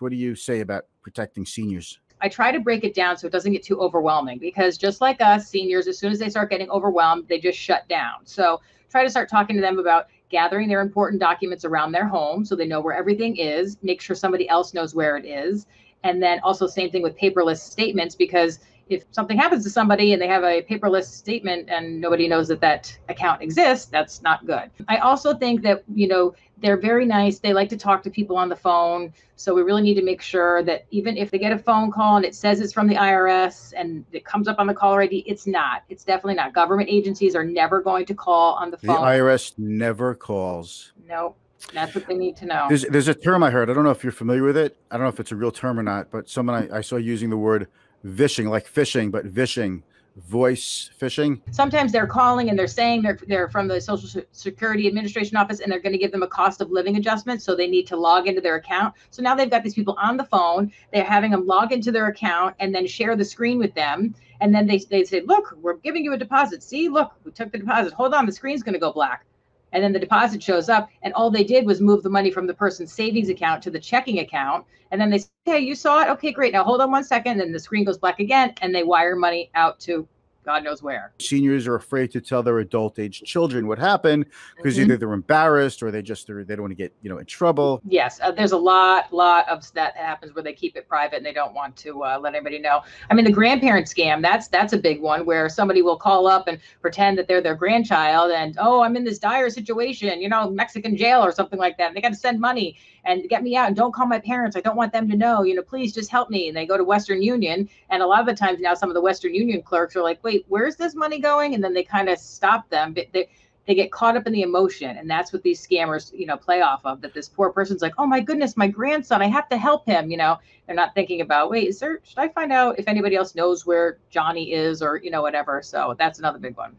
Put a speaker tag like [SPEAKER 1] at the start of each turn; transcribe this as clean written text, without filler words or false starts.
[SPEAKER 1] What do you say about protecting seniors?
[SPEAKER 2] I try to break it down so it doesn't get too overwhelming, because just like us, seniors, as soon as they start getting overwhelmed, they just shut down. So try to start talking to them about gathering their important documents around their home so they know where everything is, make sure somebody else knows where it is. And then also same thing with paperless statements, because if something happens to somebody and they have a paperless statement and nobody knows that that account exists, that's not good. I also think that, they're very nice. They like to talk to people on the phone. So we really need to make sure that even if they get a phone call and it says it's from the IRS and it comes up on the caller ID, it's not. It's definitely not. Government agencies are never going to call on the phone.
[SPEAKER 1] The IRS never calls.
[SPEAKER 2] No, that's what they need to know.
[SPEAKER 1] There's a term I heard. I don't know if you're familiar with it. I don't know if it's a real term or not, but someone I saw using the word vishing, like fishing, but vishing. Voice phishing.
[SPEAKER 2] Sometimes they're calling and they're saying they're from the Social Security Administration office and they're going to give them a cost of living adjustment, so they need to log into their account. So now they've got these people on the phone. They're having them log into their account and then share the screen with them. And then they say, look, we're giving you a deposit. See, look, we took the deposit. Hold on, the screen's going to go black. And then the deposit shows up, and all they did was move the money from the person's savings account to the checking account. And then they say, hey, you saw it? Okay, great. Now hold on 1 second. And then the screen goes black again, and they wire money out to God knows where.
[SPEAKER 1] Seniors are afraid to tell their adult age children what happened because either they're embarrassed or they don't want to get, in trouble.
[SPEAKER 2] Yes. There's a lot of that happens where they keep it private and they don't want to let anybody know. I mean, the grandparent scam, that's a big one, where somebody will call up and pretend that they're their grandchild and, oh, I'm in this dire situation, Mexican jail or something like that. And they got to send money and get me out, and don't call my parents. I don't want them to know, please just help me. And they go to Western Union. And a lot of the times now, some of the Western Union clerks are like, wait, where's this money going? And then they kind of stop them. But they get caught up in the emotion. And that's what these scammers, play off of, that this poor person's like, oh my goodness, my grandson, I have to help him. They're not thinking about, wait, should I find out if anybody else knows where Johnny is or, whatever. So that's another big one.